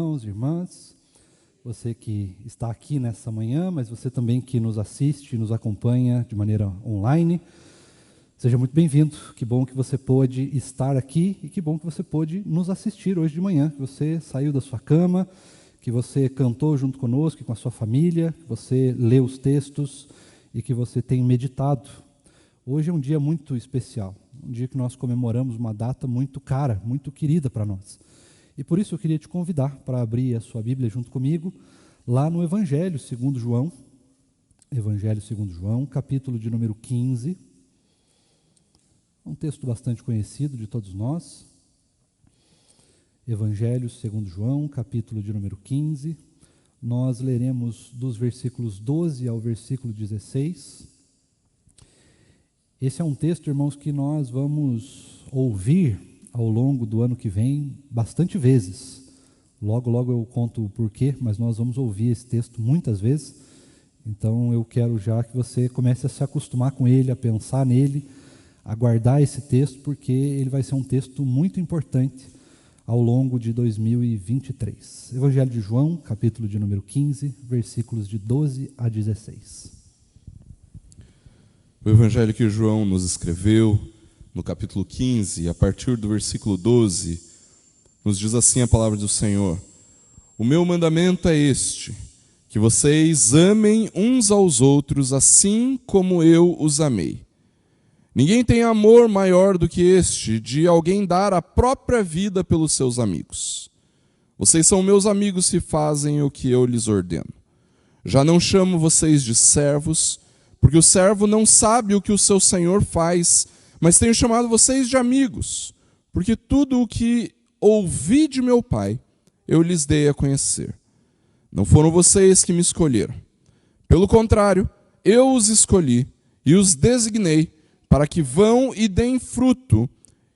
Irmãos e irmãs, você que está aqui nessa manhã, mas você também que nos assiste, nos acompanha de maneira online, seja muito bem-vindo. Que bom que você pôde estar aqui e que bom que você pôde nos assistir hoje de manhã, que você saiu da sua cama, que você cantou junto conosco e com a sua família, que você leu os textos e que você tem meditado. Hoje é um dia muito especial, um dia que nós comemoramos uma data muito cara, muito querida para nós. E por isso eu queria te convidar para abrir a sua Bíblia junto comigo, lá no Evangelho segundo João, capítulo de número 15, um texto bastante conhecido de todos nós. Evangelho segundo João, capítulo de número 15, nós leremos dos versículos 12 ao versículo 16. Esse é um texto, irmãos, que nós vamos ouvir ao longo do ano que vem, bastante vezes. Logo eu conto o porquê, mas nós vamos ouvir esse texto muitas vezes. Então eu quero já que você comece a se acostumar com ele, a pensar nele, a guardar esse texto, porque ele vai ser um texto muito importante ao longo de 2023. Evangelho de João, capítulo de número 15, versículos de 12 a 16. O Evangelho que João nos escreveu, no capítulo 15, a partir do versículo 12, nos diz assim a palavra do Senhor: O meu mandamento é este, que vocês amem uns aos outros assim como eu os amei. Ninguém tem amor maior do que este, de alguém dar a própria vida pelos seus amigos. Vocês são meus amigos se fazem o que eu lhes ordeno. Já não chamo vocês de servos, porque o servo não sabe o que o seu senhor faz, mas tenho chamado vocês de amigos, porque tudo o que ouvi de meu Pai, eu lhes dei a conhecer. Não foram vocês que me escolheram. Pelo contrário, eu os escolhi e os designei para que vão e deem fruto,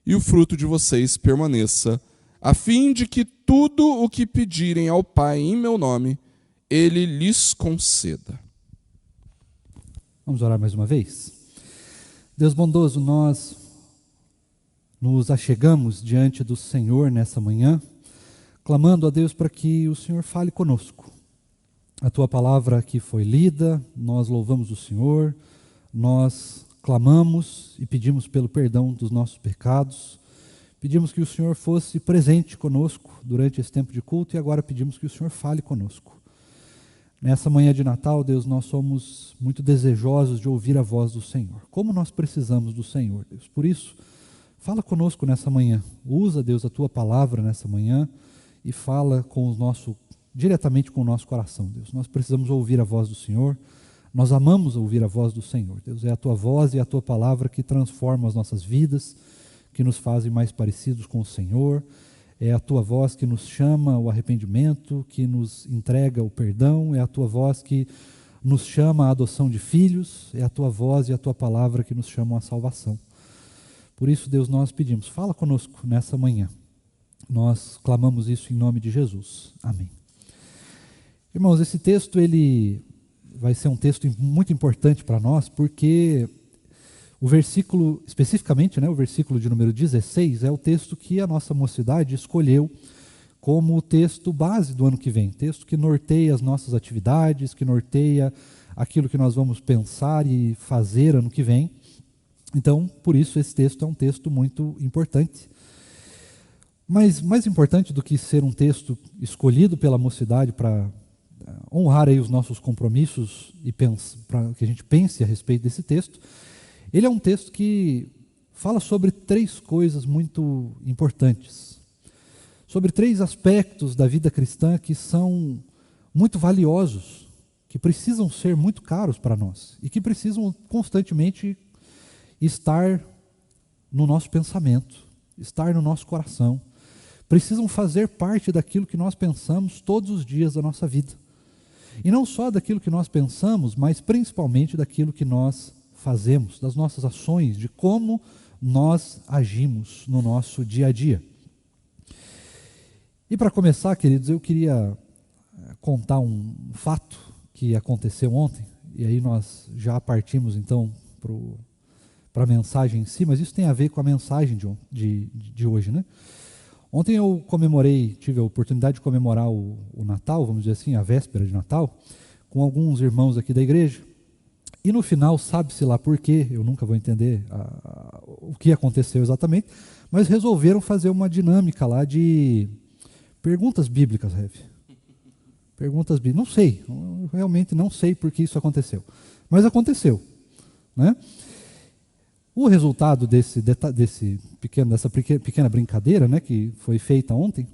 e o fruto de vocês permaneça, a fim de que tudo o que pedirem ao Pai em meu nome, Ele lhes conceda. Vamos orar mais uma vez? Deus bondoso, nós nos achegamos diante do Senhor nessa manhã, clamando a Deus para que o Senhor fale conosco. A Tua palavra que foi lida, nós louvamos o Senhor, nós clamamos e pedimos pelo perdão dos nossos pecados, pedimos que o Senhor fosse presente conosco durante esse tempo de culto e agora pedimos que o Senhor fale conosco. Nessa manhã de Natal, Deus, nós somos muito desejosos de ouvir a voz do Senhor. Como nós precisamos do Senhor, Deus. Por isso, fala conosco nessa manhã. Usa, Deus, a Tua palavra nessa manhã e fala diretamente com o nosso coração, Deus. Nós precisamos ouvir a voz do Senhor. Nós amamos ouvir a voz do Senhor, Deus. É a Tua voz e a Tua palavra que transformam as nossas vidas, que nos fazem mais parecidos com o Senhor. É a Tua voz que nos chama ao arrependimento, que nos entrega o perdão, é a Tua voz que nos chama à adoção de filhos, é a Tua voz e a Tua palavra que nos chamam à salvação. Por isso, Deus, nós pedimos, fala conosco nessa manhã. Nós clamamos isso em nome de Jesus. Amém. Irmãos, esse texto ele vai ser um texto muito importante para nós, porque o versículo, especificamente, o versículo de número 16, é o texto que a nossa mocidade escolheu como o texto base do ano que vem, texto que norteia as nossas atividades, que norteia aquilo que nós vamos pensar e fazer ano que vem. Então, por isso, esse texto é um texto muito importante. Mas mais importante do que ser um texto escolhido pela mocidade para honrar aí os nossos compromissos e para que a gente pense a respeito desse texto, ele é um texto que fala sobre três coisas muito importantes, sobre três aspectos da vida cristã que são muito valiosos, que precisam ser muito caros para nós e que precisam constantemente estar no nosso pensamento, estar no nosso coração, precisam fazer parte daquilo que nós pensamos todos os dias da nossa vida. E não só daquilo que nós pensamos, mas principalmente daquilo que nós fazemos, das nossas ações, de como nós agimos no nosso dia a dia. E para começar, queridos, eu queria contar um fato que aconteceu ontem, e aí nós já partimos então para a mensagem em si, mas isso tem a ver com a mensagem de hoje, né? Ontem eu tive a oportunidade de comemorar o Natal, vamos dizer assim, a véspera de Natal, com alguns irmãos aqui da igreja. E no final, sabe-se lá por quê, eu nunca vou entender o que aconteceu exatamente, mas resolveram fazer uma dinâmica lá de perguntas bíblicas, Rev. Perguntas bíblicas. Não sei, eu realmente não sei por que isso aconteceu. Mas aconteceu, né? O resultado dessa pequena brincadeira, né, que foi feita ontem,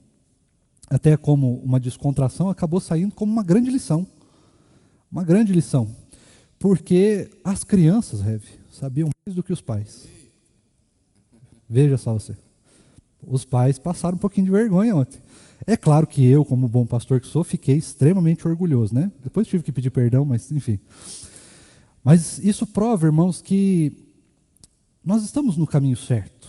até como uma descontração, acabou saindo como uma grande lição. Uma grande lição. Porque as crianças, Rev, sabiam mais do que os pais. Veja só você. Os pais passaram um pouquinho de vergonha ontem. É claro que eu, como bom pastor que sou, fiquei extremamente orgulhoso, né? Depois tive que pedir perdão, mas enfim. Mas isso prova, irmãos, que nós estamos no caminho certo.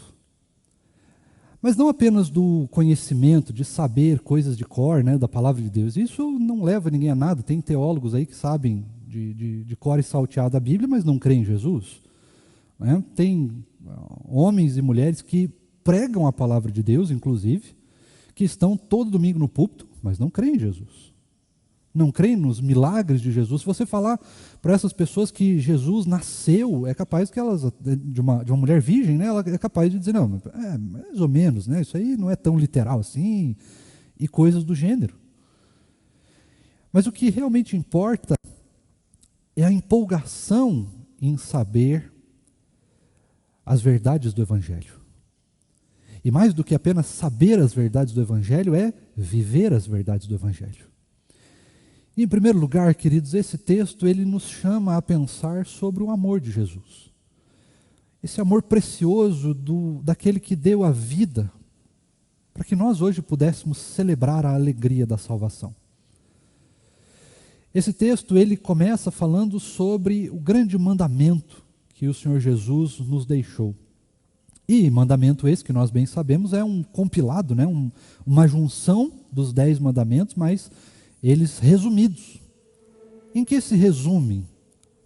Mas não apenas do conhecimento, de saber coisas de cor, né, da palavra de Deus. Isso não leva ninguém a nada. Tem teólogos aí que sabem de cor e salteado a Bíblia, mas não creem em Jesus. Né? Tem homens e mulheres que pregam a palavra de Deus, inclusive, que estão todo domingo no púlpito, mas não creem em Jesus. Não creem nos milagres de Jesus. Se você falar para essas pessoas que Jesus nasceu, é capaz que elas, de uma mulher virgem, né, ela é capaz de dizer, não, mais ou menos, né, isso aí não é tão literal assim, e coisas do gênero. Mas o que realmente importa é a empolgação em saber as verdades do Evangelho. E mais do que apenas saber as verdades do Evangelho, é viver as verdades do Evangelho. E, em primeiro lugar, queridos, esse texto ele nos chama a pensar sobre o amor de Jesus. Esse amor precioso daquele que deu a vida para que nós hoje pudéssemos celebrar a alegria da salvação. Esse texto ele começa falando sobre o grande mandamento que o Senhor Jesus nos deixou. E mandamento esse, que nós bem sabemos, é um compilado, né? Uma junção dos 10 mandamentos, mas eles resumidos. Em que se resume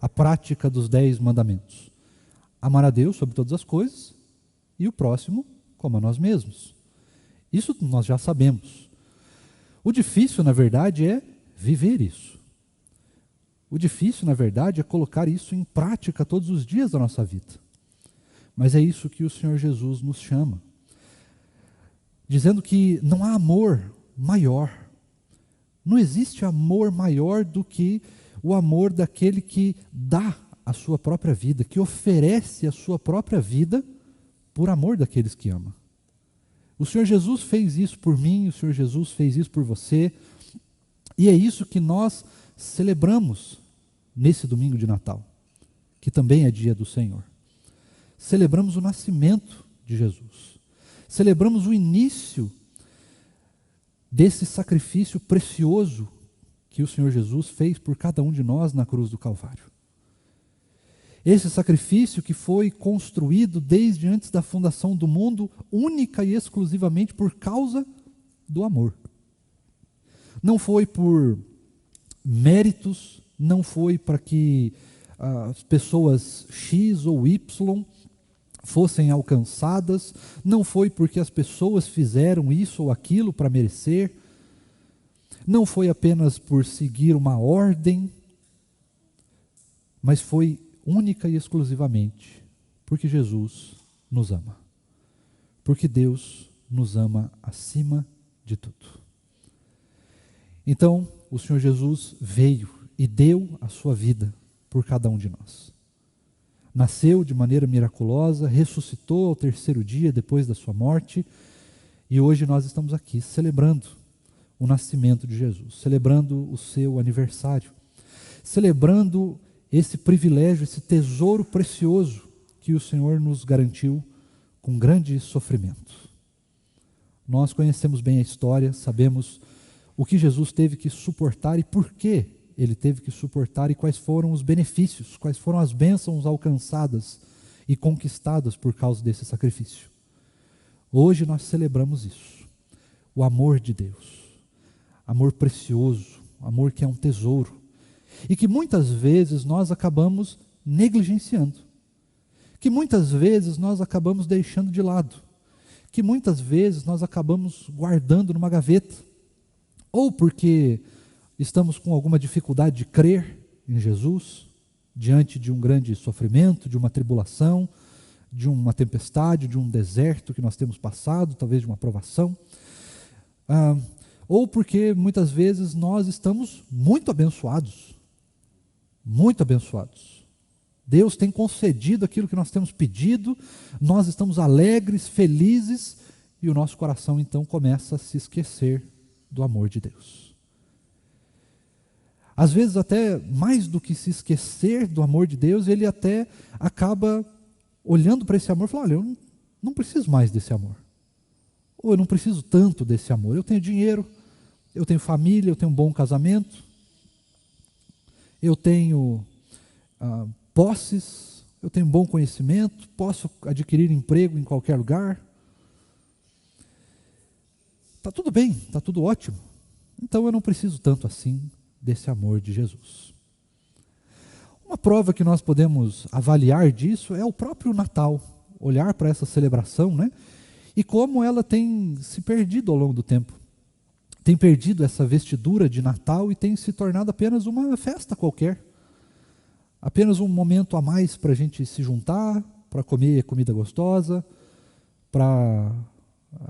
a prática dos 10 mandamentos? Amar a Deus sobre todas as coisas e o próximo como a nós mesmos. Isso nós já sabemos. O difícil, na verdade, é viver isso. O difícil, na verdade, é colocar isso em prática todos os dias da nossa vida. Mas é isso que o Senhor Jesus nos chama. Dizendo que não há amor maior. Não existe amor maior do que o amor daquele que dá a sua própria vida, que oferece a sua própria vida por amor daqueles que ama. O Senhor Jesus fez isso por mim, o Senhor Jesus fez isso por você, e é isso que nós celebramos nesse domingo de Natal, que também é dia do Senhor. Celebramos o nascimento de Jesus. Celebramos o início desse sacrifício precioso que o Senhor Jesus fez por cada um de nós na cruz do Calvário. Esse sacrifício que foi construído desde antes da fundação do mundo, única e exclusivamente por causa do amor. Não foi por méritos, não foi para que as pessoas X ou Y fossem alcançadas, não foi porque as pessoas fizeram isso ou aquilo para merecer, não foi apenas por seguir uma ordem, mas foi única e exclusivamente porque Jesus nos ama. Porque Deus nos ama acima de tudo. Então, o Senhor Jesus veio e deu a sua vida por cada um de nós. Nasceu de maneira miraculosa, ressuscitou ao 3º dia depois da sua morte, e hoje nós estamos aqui celebrando o nascimento de Jesus, celebrando o seu aniversário, celebrando esse privilégio, esse tesouro precioso que o Senhor nos garantiu com grande sofrimento. Nós conhecemos bem a história, sabemos o que Jesus teve que suportar e por que ele teve que suportar e quais foram os benefícios, quais foram as bênçãos alcançadas e conquistadas por causa desse sacrifício. Hoje nós celebramos isso, o amor de Deus, amor precioso, amor que é um tesouro, e que muitas vezes nós acabamos negligenciando, que muitas vezes nós acabamos deixando de lado, que muitas vezes nós acabamos guardando numa gaveta, ou porque estamos com alguma dificuldade de crer em Jesus, diante de um grande sofrimento, de uma tribulação, de uma tempestade, de um deserto que nós temos passado, talvez de uma provação, ou porque muitas vezes nós estamos muito abençoados. Muito abençoados. Deus tem concedido aquilo que nós temos pedido, nós estamos alegres, felizes, e o nosso coração então começa a se esquecer do amor de Deus. Às vezes até mais do que se esquecer do amor de Deus, ele até acaba olhando para esse amor e falando: olha, eu não preciso mais desse amor. Ou eu não preciso tanto desse amor. Eu tenho dinheiro, eu tenho família, eu tenho um bom casamento, eu tenho posses, eu tenho bom conhecimento, posso adquirir emprego em qualquer lugar. Está tudo bem, está tudo ótimo. Então eu não preciso tanto assim desse amor de Jesus. Uma prova que nós podemos avaliar disso é o próprio Natal. Olhar para essa celebração, né? E como ela tem se perdido ao longo do tempo. Tem perdido essa vestidura de Natal e tem se tornado apenas uma festa qualquer. Apenas um momento a mais para a gente se juntar, para comer comida gostosa, para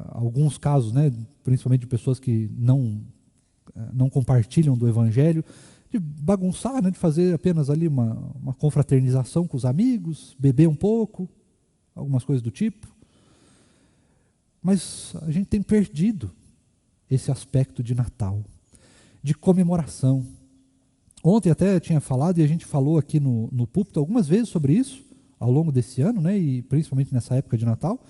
alguns casos, né, principalmente de pessoas que não compartilham do Evangelho, de bagunçar, né, de fazer apenas ali uma confraternização com os amigos, beber um pouco, algumas coisas do tipo. Mas a gente tem perdido esse aspecto de Natal, de comemoração. Ontem até tinha falado, e a gente falou aqui no púlpito algumas vezes sobre isso, ao longo desse ano, né, e principalmente nessa época de Natal,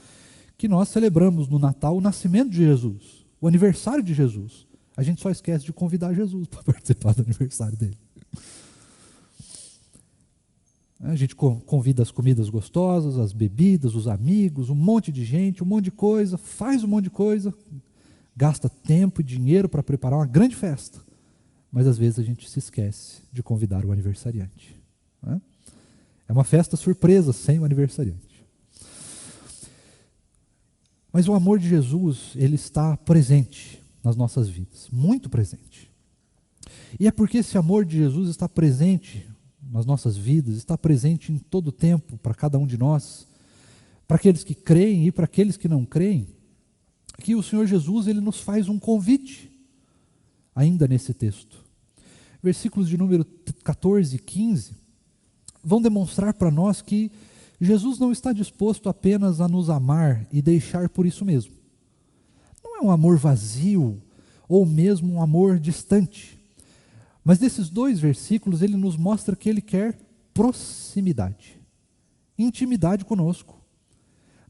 que nós celebramos no Natal o nascimento de Jesus, o aniversário de Jesus. A gente só esquece de convidar Jesus para participar do aniversário dele. A gente convida as comidas gostosas, as bebidas, os amigos, um monte de gente, um monte de coisa, faz um monte de coisa, gasta tempo e dinheiro para preparar uma grande festa, mas às vezes a gente se esquece de convidar o aniversariante. Né? É uma festa surpresa sem o aniversariante. Mas o amor de Jesus, ele está presente nas nossas vidas, muito presente. E é porque esse amor de Jesus está presente nas nossas vidas, está presente em todo o tempo para cada um de nós, para aqueles que creem e para aqueles que não creem, que o Senhor Jesus ele nos faz um convite, ainda nesse texto. Versículos de número 14 e 15 vão demonstrar para nós que Jesus não está disposto apenas a nos amar e deixar por isso mesmo. Não é um amor vazio ou mesmo um amor distante. Mas nesses dois versículos ele nos mostra que ele quer proximidade, intimidade conosco.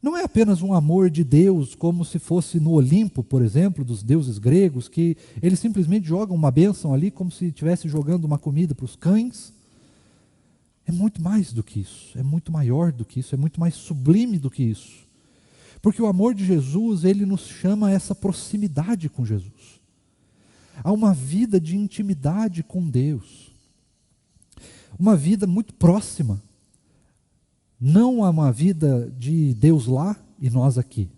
Não é apenas um amor de Deus como se fosse no Olimpo, por exemplo, dos deuses gregos, que eles simplesmente jogam uma bênção ali como se estivesse jogando uma comida para os cães. É muito mais do que isso, é muito maior do que isso, é muito mais sublime do que isso. Porque o amor de Jesus, ele nos chama a essa proximidade com Jesus. A uma vida de intimidade com Deus. Uma vida muito próxima. Não a uma vida de Deus lá e nós aqui,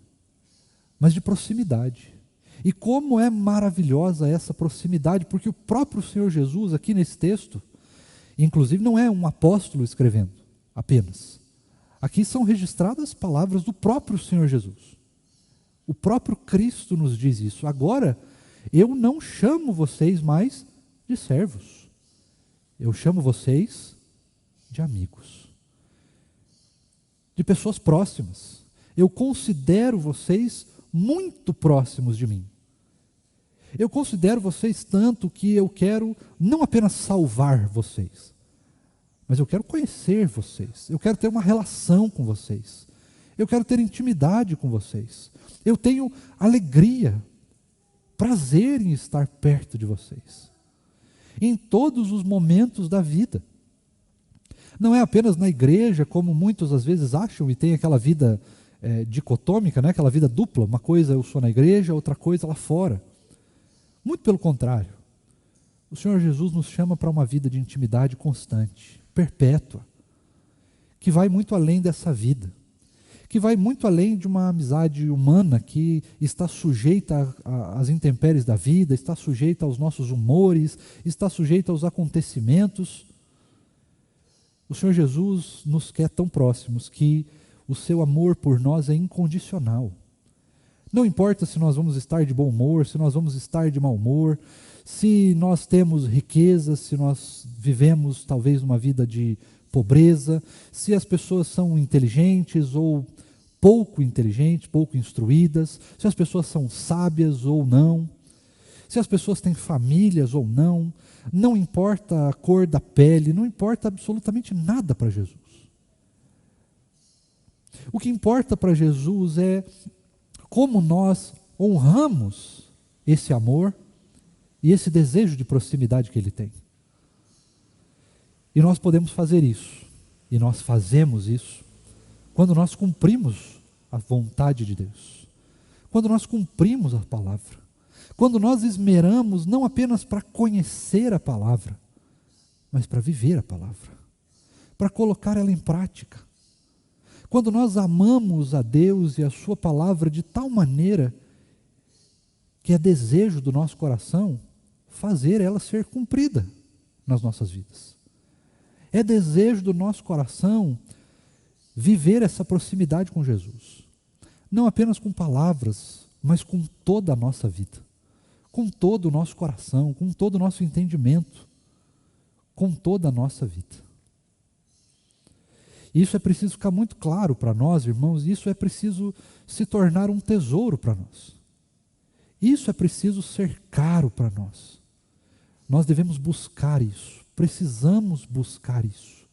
mas de proximidade. E como é maravilhosa essa proximidade, porque o próprio Senhor Jesus, aqui nesse texto, inclusive não é um apóstolo escrevendo apenas. Aqui são registradas palavras do próprio Senhor Jesus. O próprio Cristo nos diz isso. Agora, eu não chamo vocês mais de servos. Eu chamo vocês de amigos. De pessoas próximas. Eu considero vocês muito próximos de mim. Eu considero vocês tanto que eu quero não apenas salvar vocês, mas eu quero conhecer vocês. Eu quero ter uma relação com vocês. Eu quero ter intimidade com vocês. Eu tenho alegria, prazer em estar perto de vocês. Em todos os momentos da vida. Não é apenas na igreja, como muitos às vezes acham, e tem aquela vida dicotômica, né? Aquela vida dupla. Uma coisa eu sou na igreja, outra coisa lá fora. Muito pelo contrário. O Senhor Jesus nos chama para uma vida de intimidade constante, perpétua, que vai muito além dessa vida, que vai muito além de uma amizade humana que está sujeita às intempéries da vida, está sujeita aos nossos humores, está sujeita aos acontecimentos. O Senhor Jesus nos quer tão próximos que o seu amor por nós é incondicional. Não importa se nós vamos estar de bom humor, se nós vamos estar de mau humor, se nós temos riqueza, se nós vivemos talvez uma vida de pobreza, se as pessoas são inteligentes ou pouco inteligentes, pouco instruídas, se as pessoas são sábias ou não, se as pessoas têm famílias ou não, não importa a cor da pele, não importa absolutamente nada para Jesus. O que importa para Jesus é como nós honramos esse amor e esse desejo de proximidade que Ele tem. E nós podemos fazer isso, e nós fazemos isso, quando nós cumprimos a vontade de Deus, quando nós cumprimos a palavra, quando nós esmeramos não apenas para conhecer a palavra, mas para viver a palavra, para colocar ela em prática. Quando nós amamos a Deus e a sua palavra de tal maneira que é desejo do nosso coração fazer ela ser cumprida nas nossas vidas. É desejo do nosso coração viver essa proximidade com Jesus. Não apenas com palavras, mas com toda a nossa vida. Com todo o nosso coração, com todo o nosso entendimento, com toda a nossa vida. Isso é preciso ficar muito claro para nós, irmãos, isso é preciso se tornar um tesouro para nós. Isso é preciso ser caro para nós. Nós devemos buscar isso, precisamos buscar isso.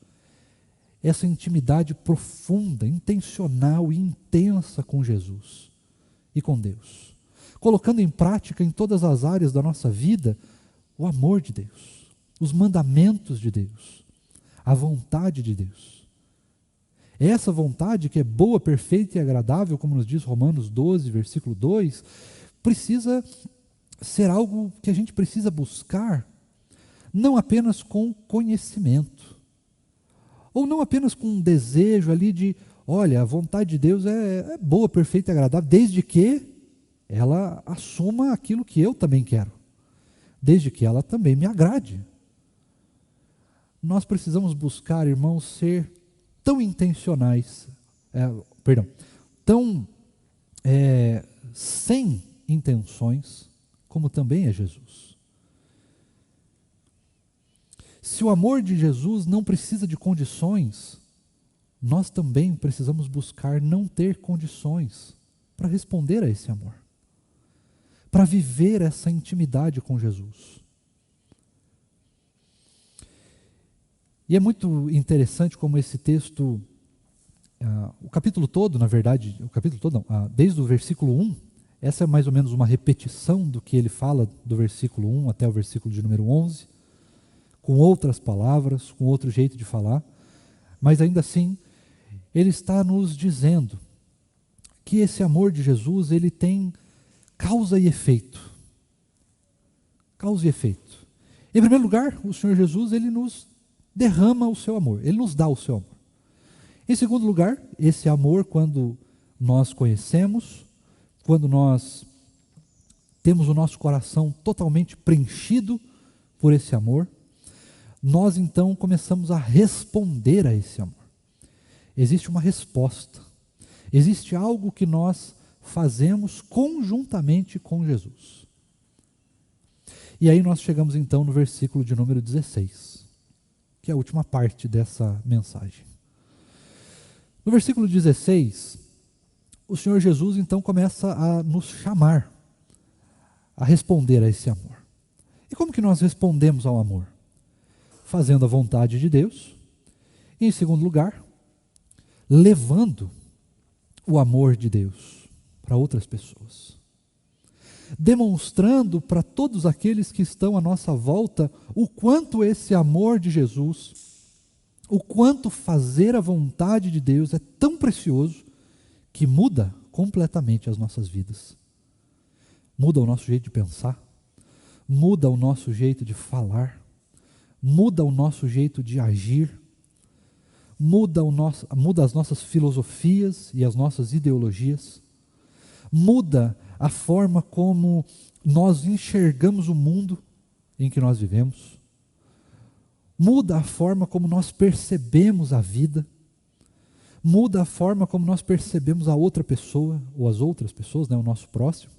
Essa intimidade profunda, intencional e intensa com Jesus e com Deus. Colocando em prática em todas as áreas da nossa vida o amor de Deus, os mandamentos de Deus, a vontade de Deus. Essa vontade que é boa, perfeita e agradável, como nos diz Romanos 12, versículo 2, precisa ser algo que a gente precisa buscar, não apenas com conhecimento, ou não apenas com um desejo ali de, olha, a vontade de Deus é boa, perfeita e agradável, desde que ela assuma aquilo que eu também quero, desde que ela também me agrade. Nós precisamos buscar, irmãos, ser tão intencionais, sem intenções, como também é Jesus. Se o amor de Jesus não precisa de condições, nós também precisamos buscar não ter condições para responder a esse amor, para viver essa intimidade com Jesus. E é muito interessante como esse texto, o capítulo todo, na verdade, desde o versículo 1, essa é mais ou menos uma repetição do que ele fala do versículo 1 até o versículo de número 11, com outras palavras, com outro jeito de falar, mas ainda assim, ele está nos dizendo que esse amor de Jesus, ele tem causa e efeito. Causa e efeito. Em primeiro lugar, o Senhor Jesus, ele nos derrama o seu amor, ele nos dá o seu amor. Em segundo lugar, esse amor, quando nós conhecemos, quando nós temos o nosso coração totalmente preenchido por esse amor, nós então começamos a responder a esse amor. Existe uma resposta, existe algo que nós fazemos conjuntamente com Jesus. E aí nós chegamos então no versículo de número 16, que é a última parte dessa mensagem. No versículo 16, o Senhor Jesus então começa a nos chamar a responder a esse amor. E como que nós respondemos ao amor? Fazendo a vontade de Deus, e em segundo lugar, levando o amor de Deus para outras pessoas. Demonstrando para todos aqueles que estão à nossa volta o quanto esse amor de Jesus, o quanto fazer a vontade de Deus é tão precioso que muda completamente as nossas vidas. Muda o nosso jeito de pensar, muda o nosso jeito de falar, muda o nosso jeito de agir, muda as nossas filosofias e as nossas ideologias, muda a forma como nós enxergamos o mundo em que nós vivemos, muda a forma como nós percebemos a vida, muda a forma como nós percebemos a outra pessoa, ou as outras pessoas, né, o nosso próximo,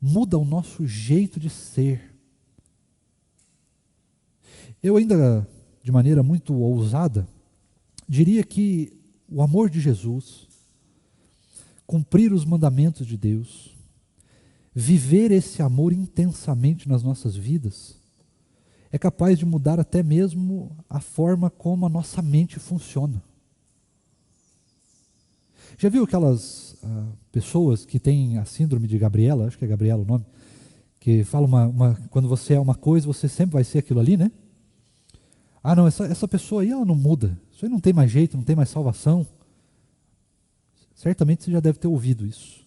muda o nosso jeito de ser. Eu ainda, de maneira muito ousada, diria que o amor de Jesus, cumprir os mandamentos de Deus, viver esse amor intensamente nas nossas vidas, é capaz de mudar até mesmo a forma como a nossa mente funciona. Já viu aquelas pessoas que têm a síndrome de Gabriela, acho que é Gabriela o nome, que fala quando você é uma coisa, você sempre vai ser aquilo ali, né? Ah, não, essa pessoa aí, ela não muda. Isso aí não tem mais jeito, não tem mais salvação. Certamente você já deve ter ouvido isso.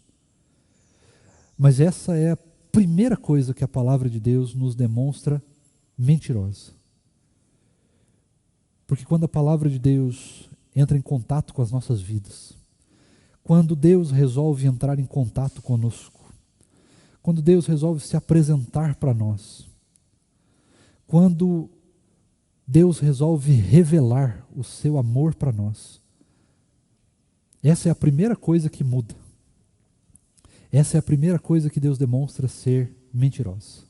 Mas essa é a primeira coisa que a palavra de Deus nos demonstra mentirosa. Porque quando a palavra de Deus entra em contato com as nossas vidas, quando Deus resolve entrar em contato conosco, quando Deus resolve se apresentar para nós, quando Deus resolve revelar o seu amor para nós, essa é a primeira coisa que muda. Essa é a primeira coisa que Deus demonstra ser mentirosa.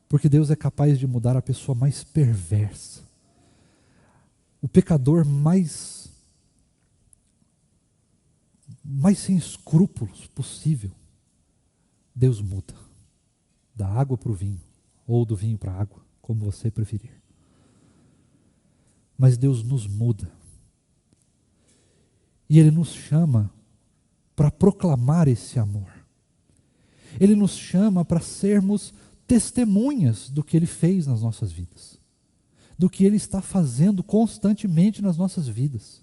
Porque Deus é capaz de mudar a pessoa mais perversa, o pecador mais sem escrúpulos possível. Deus muda, da água para o vinho, ou do vinho para a água, como você preferir. Mas Deus nos muda. E Ele nos chama para proclamar esse amor. Ele nos chama para sermos testemunhas do que Ele fez nas nossas vidas, do que Ele está fazendo constantemente nas nossas vidas,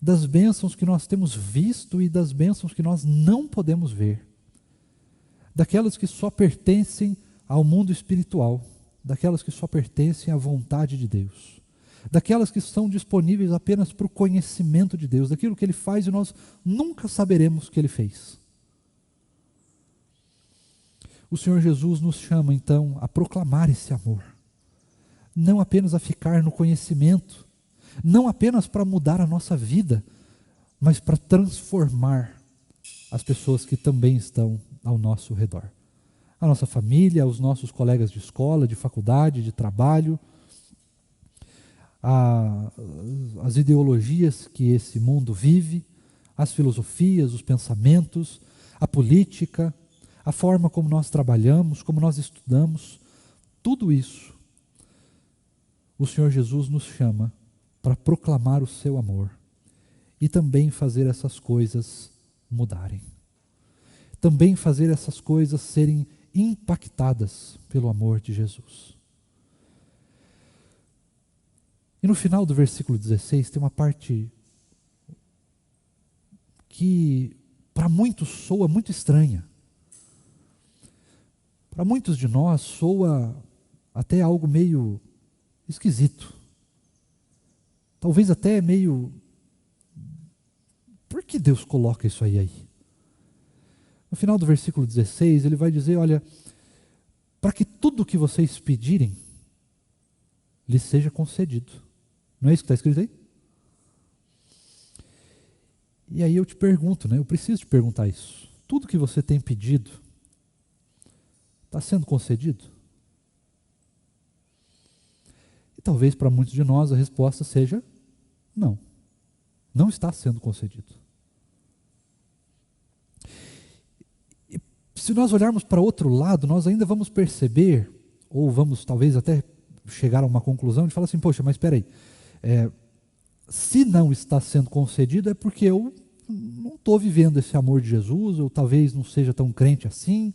das bênçãos que nós temos visto e das bênçãos que nós não podemos ver, daquelas que só pertencem ao mundo espiritual, daquelas que só pertencem à vontade de Deus, daquelas que estão disponíveis apenas para o conhecimento de Deus, daquilo que Ele faz e nós nunca saberemos que Ele fez. O Senhor Jesus nos chama então a proclamar esse amor, não apenas a ficar no conhecimento, não apenas para mudar a nossa vida, mas para transformar as pessoas que também estão ao nosso redor. A nossa família, os nossos colegas de escola, de faculdade, de trabalho, as ideologias que esse mundo vive, as filosofias, os pensamentos, a política, a forma como nós trabalhamos, como nós estudamos, tudo isso, o Senhor Jesus nos chama para proclamar o seu amor e também fazer essas coisas mudarem. Também fazer essas coisas serem impactadas pelo amor de Jesus. E no final do versículo 16 tem uma parte que para muitos soa muito estranha. Para muitos de nós soa até algo meio esquisito. Talvez até meio... Por que Deus coloca isso aí? No final do versículo 16 ele vai dizer, olha, para que tudo o que vocês pedirem lhes seja concedido. Não é isso que está escrito aí? E aí eu te pergunto, né? Eu preciso te perguntar isso. Tudo que você tem pedido está sendo concedido? E talvez para muitos de nós a resposta seja não. Não está sendo concedido. E se nós olharmos para outro lado, nós ainda vamos perceber, ou vamos talvez até chegar a uma conclusão de falar assim, poxa, mas espera aí, se não está sendo concedido é porque eu não estou vivendo esse amor de Jesus, eu talvez não seja tão crente assim,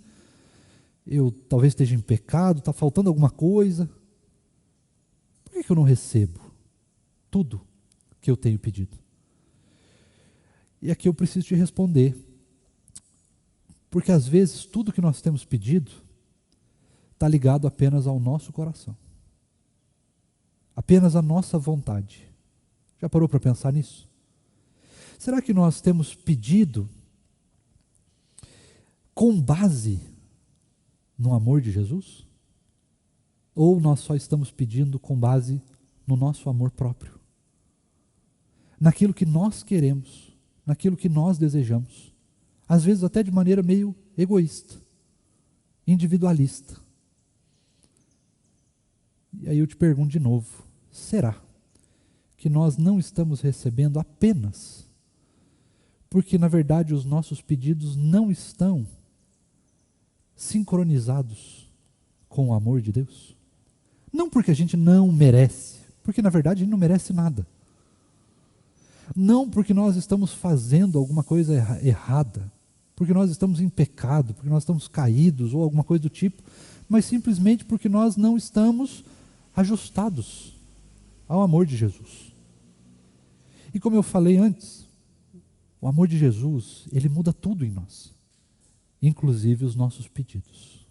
eu talvez esteja em pecado, está faltando alguma coisa. Por que eu não recebo tudo que eu tenho pedido? E aqui eu preciso te responder, porque às vezes tudo que nós temos pedido está ligado apenas ao nosso coração. apenas a nossa vontade. Já parou para pensar nisso? Será que nós temos pedido com base no amor de Jesus? Ou nós só estamos pedindo com base no nosso amor próprio? Naquilo que nós queremos, naquilo que nós desejamos. Às vezes até de maneira meio egoísta, individualista. E aí eu te pergunto de novo, será que nós não estamos recebendo apenas porque, na verdade, os nossos pedidos não estão sincronizados com o amor de Deus? Não porque a gente não merece, porque, na verdade, a gente não merece nada. Não porque nós estamos fazendo alguma coisa errada, porque nós estamos em pecado, porque nós estamos caídos ou alguma coisa do tipo, mas simplesmente porque nós não estamos ajustados ao amor de Jesus. E como eu falei antes, o amor de Jesus, ele muda tudo em nós, inclusive os nossos pedidos,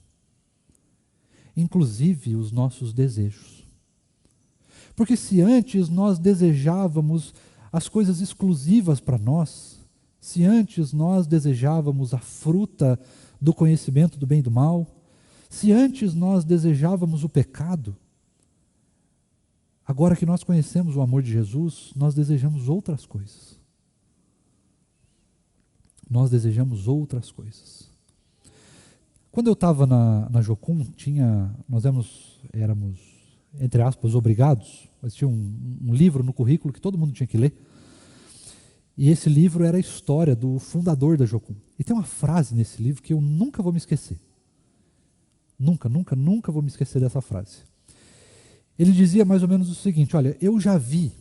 inclusive os nossos desejos. Porque se antes nós desejávamos as coisas exclusivas para nós, se antes nós desejávamos a fruta do conhecimento do bem e do mal, se antes nós desejávamos o pecado, agora que nós conhecemos o amor de Jesus, nós desejamos outras coisas. Nós desejamos outras coisas. Quando eu estava na Jocum, nós éramos, entre aspas, obrigados, mas tinha um livro no currículo que todo mundo tinha que ler. E esse livro era a história do fundador da Jocum. E tem uma frase nesse livro que eu nunca vou me esquecer. Nunca vou me esquecer dessa frase. Ele dizia mais ou menos o seguinte: olha, eu já vi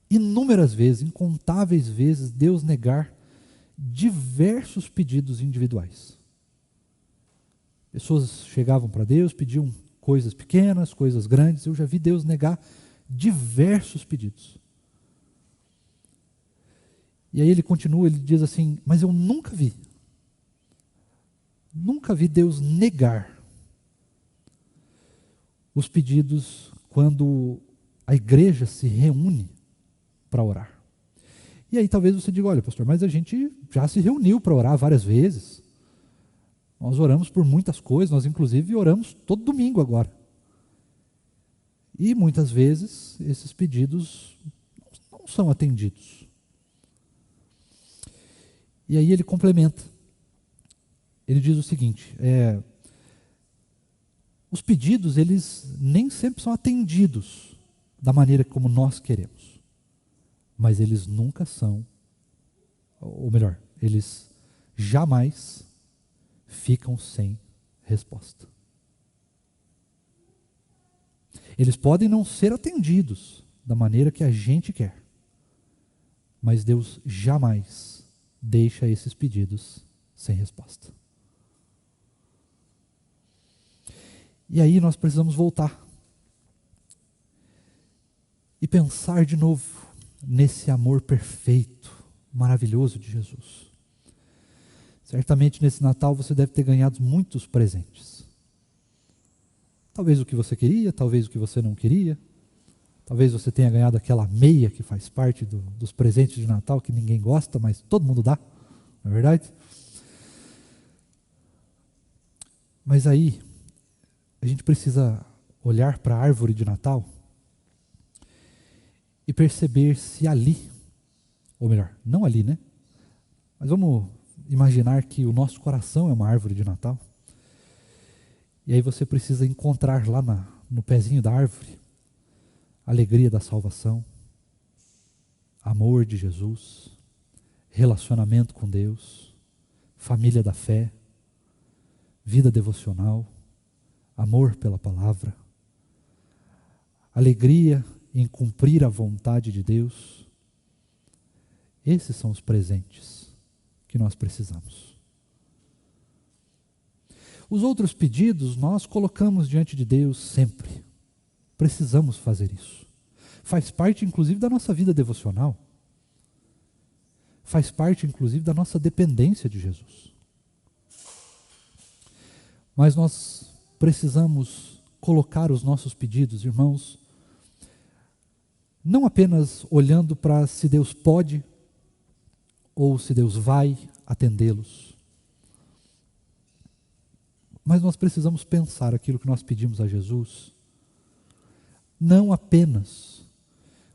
inúmeras vezes, incontáveis vezes, Deus negar diversos pedidos individuais. Pessoas chegavam para Deus, pediam coisas pequenas, coisas grandes. Eu já vi Deus negar diversos pedidos. E aí ele continua, ele diz assim: mas eu nunca vi Deus negar os pedidos quando a igreja se reúne para orar. E aí talvez você diga: olha, pastor, mas a gente já se reuniu para orar várias vezes. Nós oramos por muitas coisas, nós inclusive oramos todo domingo agora. E muitas vezes esses pedidos não são atendidos. E aí ele complementa. Ele diz o seguinte: os pedidos, eles nem sempre são atendidos da maneira como nós queremos. Mas eles nunca são, ou melhor, eles jamais ficam sem resposta. Eles podem não ser atendidos da maneira que a gente quer, mas Deus jamais deixa esses pedidos sem resposta. E aí nós precisamos voltar e pensar de novo nesse amor perfeito, maravilhoso de Jesus. Certamente nesse Natal você deve ter ganhado muitos presentes. Talvez o que você queria, talvez o que você não queria. Talvez você tenha ganhado aquela meia que faz parte dos presentes de Natal que ninguém gosta, mas todo mundo dá, não é verdade? Mas aí, a gente precisa olhar para a árvore de Natal e perceber se ali, ou melhor, não ali, né? Mas vamos imaginar que o nosso coração é uma árvore de Natal. E aí você precisa encontrar lá no pezinho da árvore a alegria da salvação, amor de Jesus, relacionamento com Deus, família da fé, vida devocional, amor pela palavra, alegria em cumprir a vontade de Deus. Esses são os presentes que nós precisamos. Os outros pedidos nós colocamos diante de Deus sempre. Precisamos fazer isso. Faz parte, inclusive, da nossa vida devocional. Faz parte, inclusive, da nossa dependência de Jesus. Mas nós precisamos colocar os nossos pedidos, irmãos, não apenas olhando para se Deus pode ou se Deus vai atendê-los, mas nós precisamos pensar aquilo que nós pedimos a Jesus, não apenas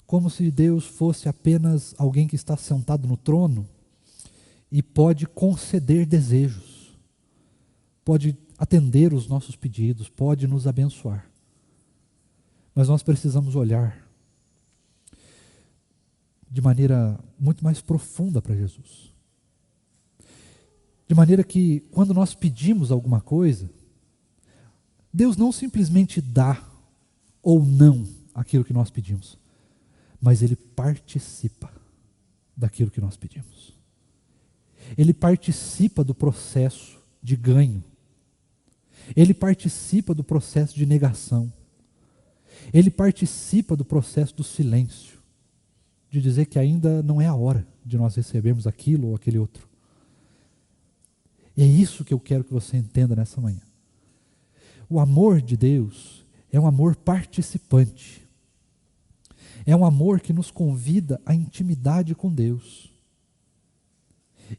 como se Deus fosse apenas alguém que está sentado no trono e pode conceder desejos, pode atender os nossos pedidos, pode nos abençoar. Mas nós precisamos olhar de maneira muito mais profunda para Jesus. De maneira que, quando nós pedimos alguma coisa, Deus não simplesmente dá ou não aquilo que nós pedimos, mas Ele participa daquilo que nós pedimos. Ele participa do processo de ganho. Ele participa do processo de negação. Ele participa do processo do silêncio, de dizer que ainda não é a hora de nós recebermos aquilo ou aquele outro. E é isso que eu quero que você entenda nessa manhã. O amor de Deus é um amor participante. É um amor que nos convida à intimidade com Deus.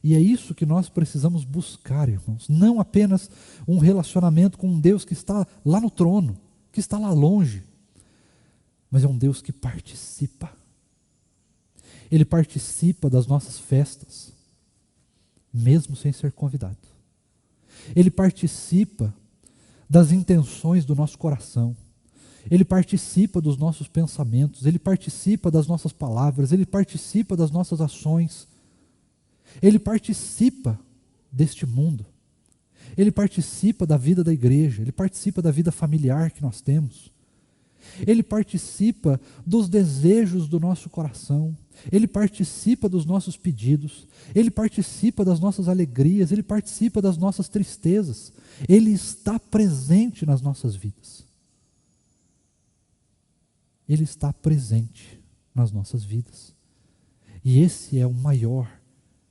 E é isso que nós precisamos buscar, irmãos. Não apenas um relacionamento com um Deus que está lá no trono, que está lá longe, mas é um Deus que participa. Ele participa das nossas festas, mesmo sem ser convidado. Ele participa das intenções do nosso coração. Ele participa dos nossos pensamentos, Ele participa das nossas palavras, Ele participa das nossas ações. Ele participa deste mundo. Ele participa da vida da igreja, Ele participa da vida familiar que nós temos. Ele participa dos desejos do nosso coração. Ele participa dos nossos pedidos. Ele participa das nossas alegrias. Ele participa das nossas tristezas. Ele está presente nas nossas vidas. Ele está presente nas nossas vidas. E esse é o maior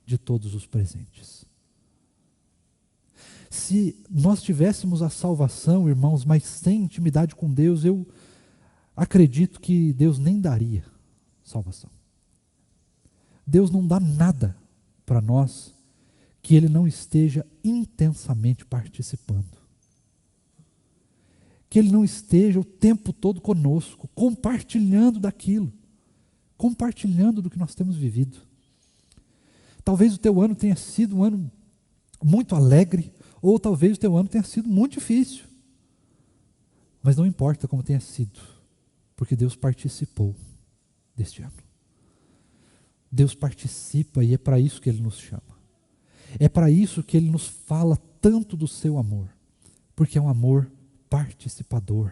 de todos os presentes. Se nós tivéssemos a salvação, irmãos, mas sem intimidade com Deus, eu acredito que Deus nem daria salvação. Deus não dá nada para nós que Ele não esteja intensamente participando. Que Ele não esteja o tempo todo conosco, compartilhando daquilo, compartilhando do que nós temos vivido. Talvez o teu ano tenha sido um ano muito alegre, ou talvez o teu ano tenha sido muito difícil. Mas não importa como tenha sido, porque Deus participou deste ano. Deus participa e é para isso que Ele nos chama. É para isso que Ele nos fala tanto do seu amor, porque é um amor participador.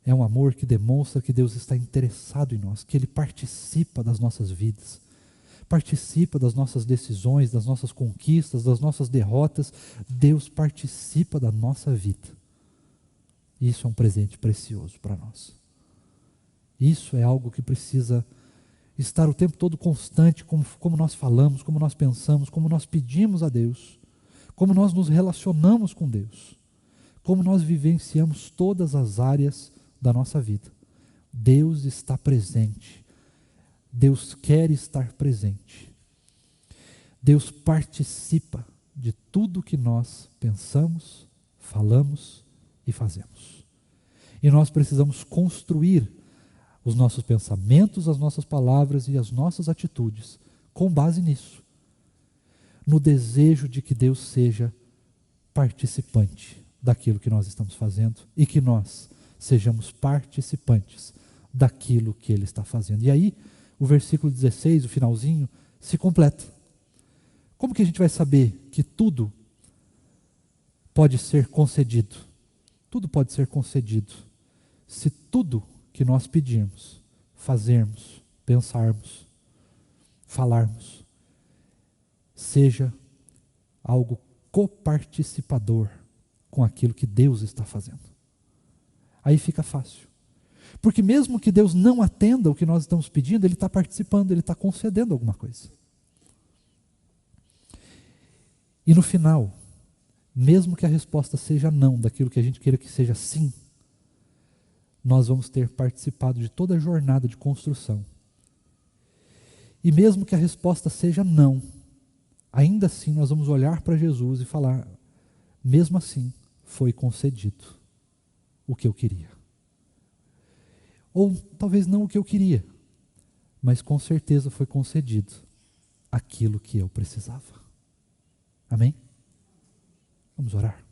É um amor que demonstra que Deus está interessado em nós, que Ele participa das nossas vidas, participa das nossas decisões, das nossas conquistas, das nossas derrotas. Deus participa da nossa vida. Isso é um presente precioso para nós. Isso é algo que precisa estar o tempo todo constante, como nós falamos, como nós pensamos, como nós pedimos a Deus, como nós nos relacionamos com Deus, como nós vivenciamos todas as áreas da nossa vida. Deus está presente. Deus quer estar presente. Deus participa de tudo que nós pensamos, falamos e fazemos. E nós precisamos construir os nossos pensamentos, as nossas palavras e as nossas atitudes com base nisso, no desejo de que Deus seja participante daquilo que nós estamos fazendo e que nós sejamos participantes daquilo que Ele está fazendo. E aí, o versículo 16, o finalzinho, se completa. Como que a gente vai saber que tudo pode ser concedido? Tudo pode ser concedido se tudo que nós pedirmos, fazermos, pensarmos, falarmos, seja algo coparticipador com aquilo que Deus está fazendo. Aí fica fácil. Porque mesmo que Deus não atenda o que nós estamos pedindo, Ele está participando, Ele está concedendo alguma coisa. E no final, mesmo que a resposta seja não, daquilo que a gente queira que seja sim, nós vamos ter participado de toda a jornada de construção. E mesmo que a resposta seja não, ainda assim nós vamos olhar para Jesus e falar, mesmo assim, foi concedido o que eu queria. Ou talvez não o que eu queria, mas com certeza foi concedido aquilo que eu precisava. Amém? Vamos orar.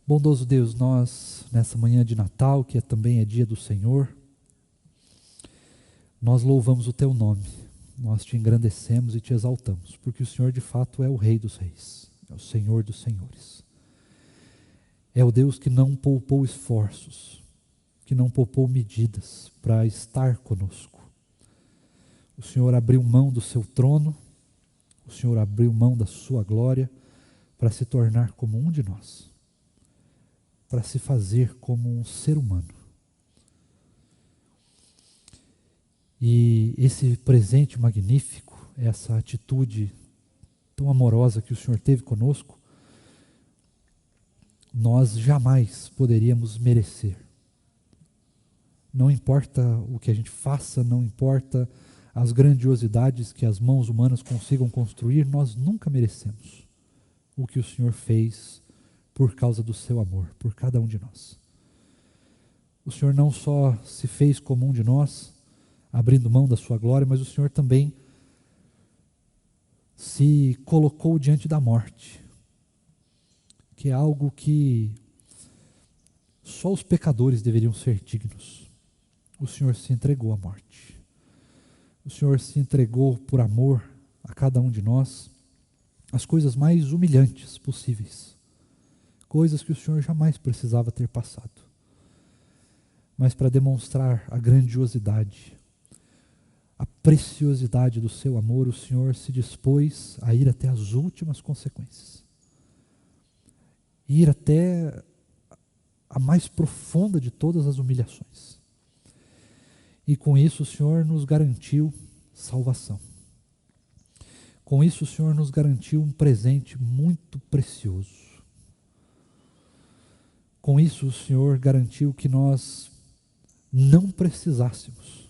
Bondoso Deus, nós, nessa manhã de Natal, que também é dia do Senhor, nós louvamos o Teu nome, nós Te engrandecemos e Te exaltamos, porque o Senhor de fato é o Rei dos Reis, é o Senhor dos Senhores. É o Deus que não poupou esforços, que não poupou medidas para estar conosco. O Senhor abriu mão do Seu trono, o Senhor abriu mão da Sua glória para se tornar como um de nós, para se fazer como um ser humano. E esse presente magnífico, essa atitude tão amorosa que o Senhor teve conosco, nós jamais poderíamos merecer. Não importa o que a gente faça, não importa as grandiosidades que as mãos humanas consigam construir, nós nunca merecemos o que o Senhor fez por causa do seu amor, por cada um de nós. O Senhor não só se fez como um de nós, abrindo mão da sua glória, mas o Senhor também se colocou diante da morte, que é algo que só os pecadores deveriam ser dignos. O Senhor se entregou à morte. O Senhor se entregou por amor a cada um de nós, as coisas mais humilhantes possíveis. Coisas que o Senhor jamais precisava ter passado. Mas para demonstrar a grandiosidade, a preciosidade do seu amor, o Senhor se dispôs a ir até as últimas consequências. Ir até a mais profunda de todas as humilhações. E com isso o Senhor nos garantiu salvação. Com isso o Senhor nos garantiu um presente muito precioso. Com isso, o Senhor garantiu que nós não precisássemos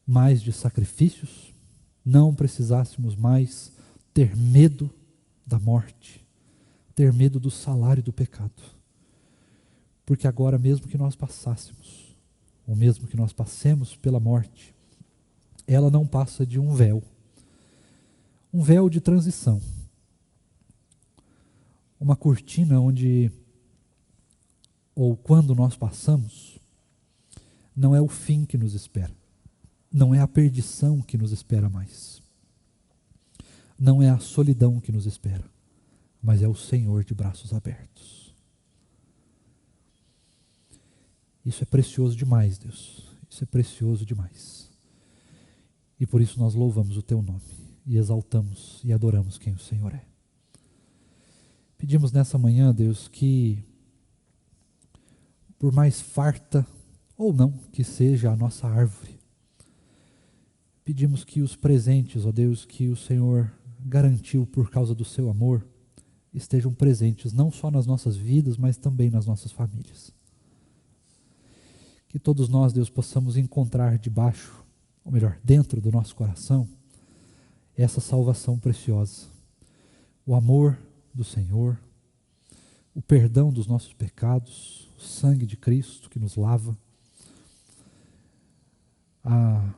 mais de sacrifícios, não precisássemos mais ter medo da morte, ter medo do salário do pecado. Porque agora, mesmo que nós passássemos, ou mesmo que nós passemos pela morte, ela não passa de um véu de transição, uma cortina onde, ou quando nós passamos, não é o fim que nos espera, não é a perdição que nos espera mais, não é a solidão que nos espera, mas é o Senhor de braços abertos. Isso é precioso demais, Deus, isso é precioso demais. E por isso nós louvamos o Teu nome, e exaltamos e adoramos quem o Senhor é. Pedimos nessa manhã, Deus, que por mais farta ou não que seja a nossa árvore, pedimos que os presentes, ó Deus, que o Senhor garantiu por causa do seu amor, estejam presentes não só nas nossas vidas, mas também nas nossas famílias. Que todos nós, Deus, possamos encontrar debaixo, ou melhor, dentro do nosso coração, essa salvação preciosa, o amor do Senhor, o perdão dos nossos pecados, o sangue de Cristo que nos lava, a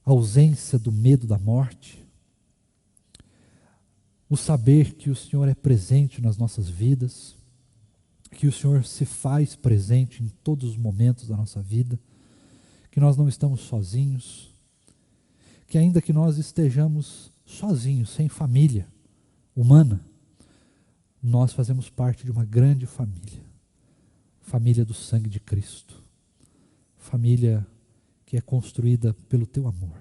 ausência do medo da morte, o saber que o Senhor é presente nas nossas vidas, que o Senhor se faz presente em todos os momentos da nossa vida, que nós não estamos sozinhos, que ainda que nós estejamos sozinhos, sem família humana, nós fazemos parte de uma grande família, família do sangue de Cristo, família que é construída pelo Teu amor.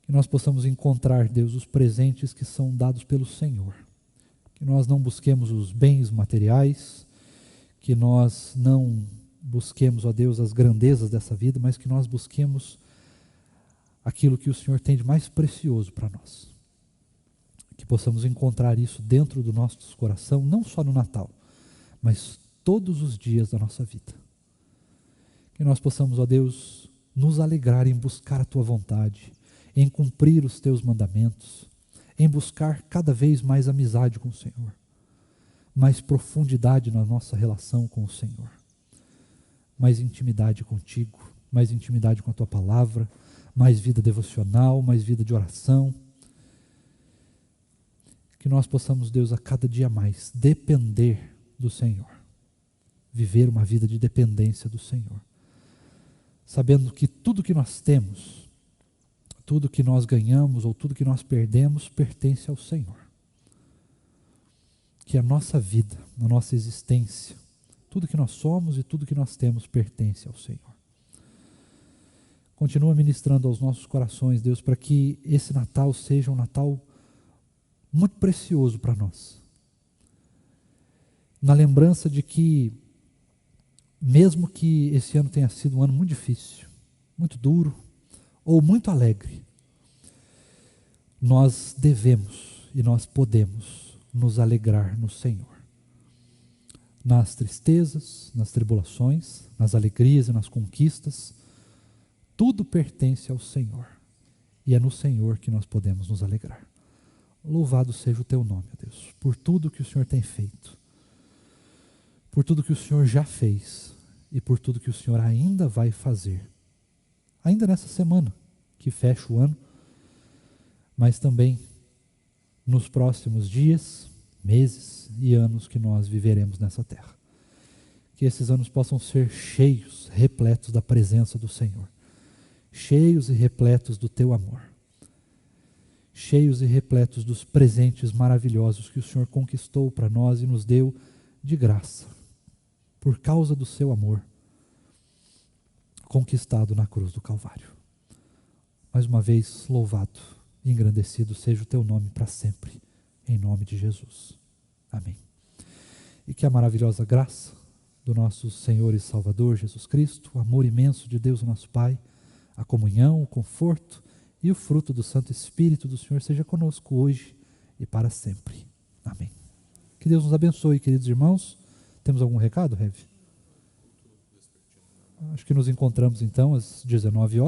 Que nós possamos encontrar, Deus, os presentes que são dados pelo Senhor, que nós não busquemos os bens materiais, que nós não busquemos, ó Deus, as grandezas dessa vida, mas que nós busquemos aquilo que o Senhor tem de mais precioso para nós. Que possamos encontrar isso dentro do nosso coração, não só no Natal, mas todos os dias da nossa vida. Que nós possamos, ó Deus, nos alegrar em buscar a Tua vontade, em cumprir os Teus mandamentos, em buscar cada vez mais amizade com o Senhor, mais profundidade na nossa relação com o Senhor, mais intimidade contigo, mais intimidade com a Tua palavra, mais vida devocional, mais vida de oração. Que nós possamos, Deus, a cada dia mais depender do Senhor, viver uma vida de dependência do Senhor, sabendo que tudo que nós temos, tudo que nós ganhamos ou tudo que nós perdemos pertence ao Senhor. Que a nossa vida, a nossa existência, tudo que nós somos e tudo que nós temos pertence ao Senhor. Continua ministrando aos nossos corações, Deus, para que esse Natal seja um Natal muito precioso para nós. Na lembrança de que, mesmo que esse ano tenha sido um ano muito difícil, muito duro, ou muito alegre, nós devemos e nós podemos nos alegrar no Senhor. Nas tristezas, nas tribulações, nas alegrias e nas conquistas, tudo pertence ao Senhor. E é no Senhor que nós podemos nos alegrar. Louvado seja o Teu nome, ó Deus, por tudo que o Senhor tem feito, por tudo que o Senhor já fez e por tudo que o Senhor ainda vai fazer. Ainda nessa semana que fecha o ano, mas também nos próximos dias, meses e anos que nós viveremos nessa terra. Que esses anos possam ser cheios, repletos da presença do Senhor, cheios e repletos do Teu amor, cheios e repletos dos presentes maravilhosos que o Senhor conquistou para nós e nos deu de graça, por causa do Seu amor, conquistado na cruz do Calvário. Mais uma vez, louvado e engrandecido seja o Teu nome para sempre, em nome de Jesus. Amém. E que a maravilhosa graça do nosso Senhor e Salvador Jesus Cristo, o amor imenso de Deus, nosso Pai, a comunhão, o conforto e o fruto do Santo Espírito do Senhor seja conosco hoje e para sempre. Amém. Que Deus nos abençoe, queridos irmãos. Temos algum recado, Rev? Acho que nos encontramos então às 19 horas.